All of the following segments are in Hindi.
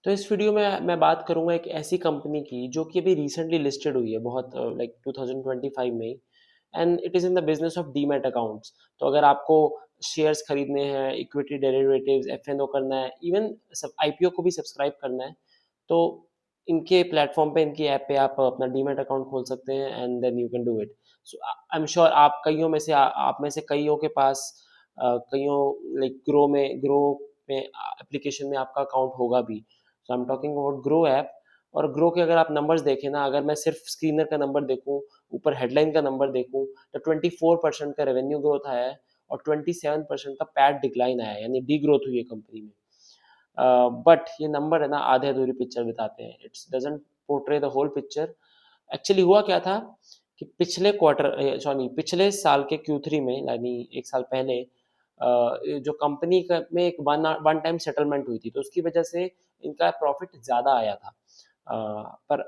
तो इस वीडियो में मैं बात करूंगा एक ऐसी कंपनी की जो कि अभी रिसेंटली लिस्टेड हुई है, बहुत लाइक 2025 में ही। And it is in the business of demat accounts. तो अगर आपको शेयर्स खरीदने हैं, इक्विटी डेरिवेटिव्स, एफएनओ करना है, इवन सब आईपीओ को भी सब्सक्राइब करना है, तो इनके प्लेटफॉर्म पे, इनकी ऐप पे आप अपना डीमैट अकाउंट खोल सकते हैं and then you can do it. So I am sure आप कईयों में से आप में से कईयों के पास कईयों लाइक ग्रो में एप्लीकेशन में आपका अकाउंट होगा भी। So I am talking about Groww app. और ग्रो के अगर आप नंबर्स देखें ना, अगर मैं सिर्फ स्क्रीनर का नंबर देखूं, ऊपर हेडलाइन का नंबर देखूं, तो 24% का रेवेन्यू ग्रोथ आया है और 27% का पैट डिक्लाइन आया है, यानी डी ग्रोथ हुई है कंपनी में। बट ये नंबर है ना, आधे अधूरी पिक्चर बताते हैं। It's doesn't portray the whole picture. Actually हुआ क्या था कि पिछले साल के Q3 में, यानी एक साल पहले, जो कंपनी का में एक वन टाइम सेटलमेंट हुई थी, तो उसकी वजह से इनका प्रॉफिट ज़्यादा आया था। पर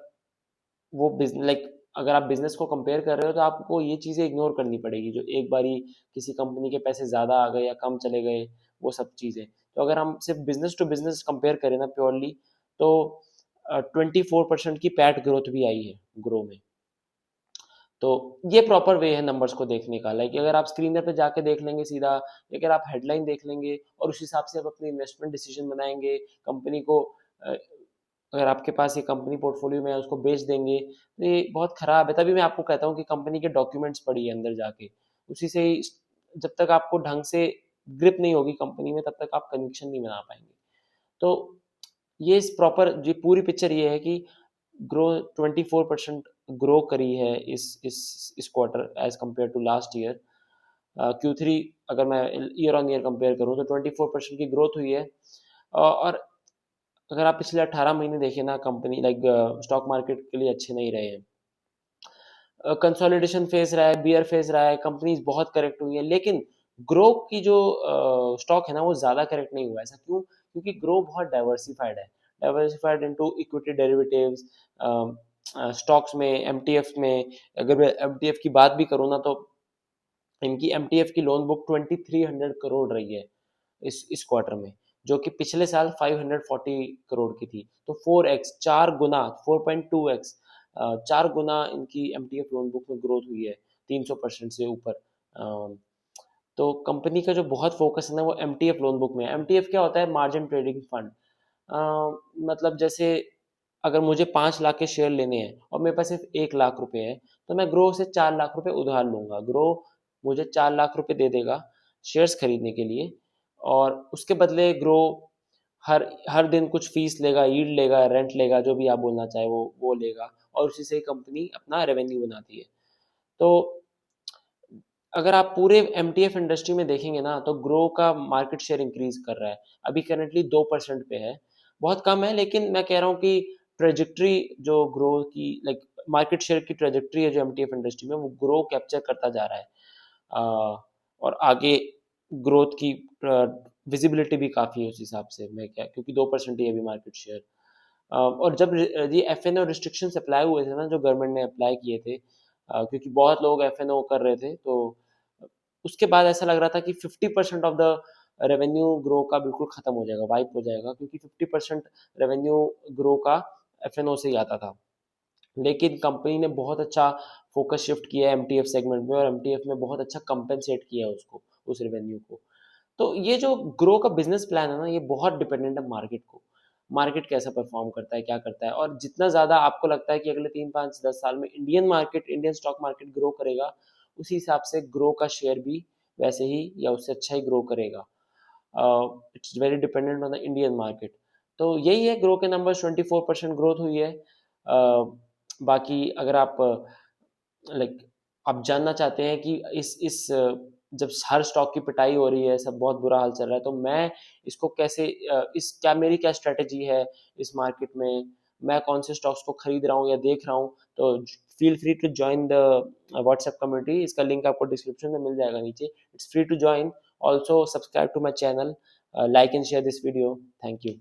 वो बिजनेस लाइक अगर आप बिजनेस को कंपेयर कर रहे हो तो आपको ये चीज़ें इग्नोर करनी पड़ेगी, जो एक बारी किसी कंपनी के पैसे ज़्यादा आ गए या कम चले गए, वो सब चीज़ें। तो अगर हम सिर्फ बिजनेस टू बिजनेस कंपेयर करें ना प्योरली, तो 24% की पैट ग्रोथ भी आई है ग्रो में। तो ये प्रॉपर वे है नंबर्स को देखने का। लाइक अगर आप स्क्रीनर पे जाके देख लेंगे सीधा, या अगर आप हेडलाइन देख लेंगे और उस हिसाब से आप अपनी इन्वेस्टमेंट डिसीजन बनाएंगे, कंपनी को अगर आपके पास ये कंपनी पोर्टफोलियो में है उसको बेच देंगे, तो ये बहुत खराब है। तभी मैं आपको कहता हूँ कि कंपनी के डॉक्यूमेंट्स पढ़िए अंदर जाके। उसी से ही जब तक आपको ढंग से ग्रिप नहीं होगी कंपनी में, तब तक आप कन्विक्शन नहीं बना पाएंगे। तो ये इस प्रॉपर जी पूरी पिक्चर ये है कि ग्रो 24% ग्रो करी है इस quarter as compare to last year. Q3 अगर मैं ईयर ऑन ईयर कंपेयर करूँ तो 24% की ग्रोथ हुई है। और अगर आप पिछले 18 महीने देखें ना, कंपनी लाइक स्टॉक मार्केट के लिए अच्छे नहीं रहे हैं। कंसोलिडेशन फेज रहा है, बियर फेज रहा है, कंपनीज बहुत करेक्ट हुई है, लेकिन ग्रो की जो स्टॉक है ना वो ज़्यादा करेक्ट नहीं हुआ। ऐसा क्यों? क्योंकि ग्रो बहुत डाइवर्सिफाइड है, diversified into equity derivatives, stocks में, एमटीएफ में। अगर मैं एमटीएफ की बात भी करूँ ना, तो इनकी एमटीएफ की लोन बुक 2300 करोड़ रही है इस क्वार्टर में, जो कि पिछले साल 540 करोड़ की थी। तो 4x, 4 गुना, 4.2x, 4 गुना इनकी एमटीएफ लोन बुक में ग्रोथ हुई है, 300% से ऊपर। तो कंपनी का जो बहुत फोकस है ना वो एमटीएफ लोन बुक में है। एमटीएफ क्या होता है? Margin trading fund. मतलब जैसे अगर मुझे 5 लाख के शेयर लेने हैं और मेरे पास सिर्फ 1 लाख रुपए है, तो मैं ग्रो से 4 लाख रुपए उधार लूंगा। ग्रो मुझे 4 लाख रुपए दे देगा शेयर्स खरीदने के लिए, और उसके बदले ग्रो हर हर दिन कुछ फीस लेगा, यील्ड लेगा, रेंट लेगा, जो भी आप बोलना चाहे वो लेगा, और उसी से ही कंपनी अपना रेवेन्यू बनाती है। तो अगर आप पूरे एमटीएफ इंडस्ट्री में देखेंगे ना, तो ग्रो का मार्केट शेयर इंक्रीज कर रहा है। अभी करंटली 2% पे है, बहुत कम है, लेकिन मैं कह रहा हूँ कि ट्रेजेक्ट्री जो ग्रो की लाइक मार्केट शेयर की ट्रेजेक्ट्री है जो एमटीएफ इंडस्ट्री में, वो ग्रो कैप्चर करता जा रहा है। और आगे ग्रोथ की विजिबिलिटी भी काफ़ी है उस हिसाब से। मैं क्या, क्योंकि 2% ही है अभी मार्केट शेयर। और जब ये एफएनओ रिस्ट्रिक्शंस अप्लाई हुए थे ना, जो गवर्नमेंट ने अप्लाई किए थे, क्योंकि बहुत लोग एफएनओ कर रहे थे, तो उसके बाद ऐसा लग रहा था कि 50% ऑफ द रेवेन्यू ग्रो का बिल्कुल खत्म हो जाएगा, वाइप हो जाएगा, क्योंकि 50% रेवेन्यू ग्रो का एफएनओ से ही आता था। लेकिन कंपनी ने बहुत अच्छा फोकस शिफ्ट किया है एमटीएफ सेगमेंट में, और एमटीएफ में बहुत अच्छा कंपेंसेट किया है उसको, उस रेवेन्यू को। तो ये जो ग्रो का बिजनेस प्लान है ना, ये बहुत डिपेंडेंट है मार्केट को। मार्केट कैसा परफॉर्म करता है, क्या करता है, और जितना ज़्यादा आपको लगता है कि अगले 3 5 10 साल में इंडियन स्टॉक मार्केट ग्रो करेगा, उसी हिसाब से ग्रो का शेयर भी वैसे ही या उससे अच्छा ही ग्रो करेगा। It's very dependent on the Indian market. तो यही है, ग्रो के नंबर 24% ग्रोथ हुई है। बाकी अगर आप लाइक आप जानना चाहते हैं कि इस जब हर स्टॉक की पिटाई हो रही है, सब बहुत बुरा हाल चल रहा है, तो मैं इसको कैसे इस क्या मेरी क्या स्ट्रेटेजी है इस मार्केट में, मैं कौन से स्टॉक्स को खरीद रहा हूँ या देख रहा हूँ, तो feel free to join the WhatsApp community. इसका लिंक आपको डिस्क्रिप्शन में मिल जाएगा नीचे। It's free to join. Also subscribe to my channel, like and share this video. Thank you.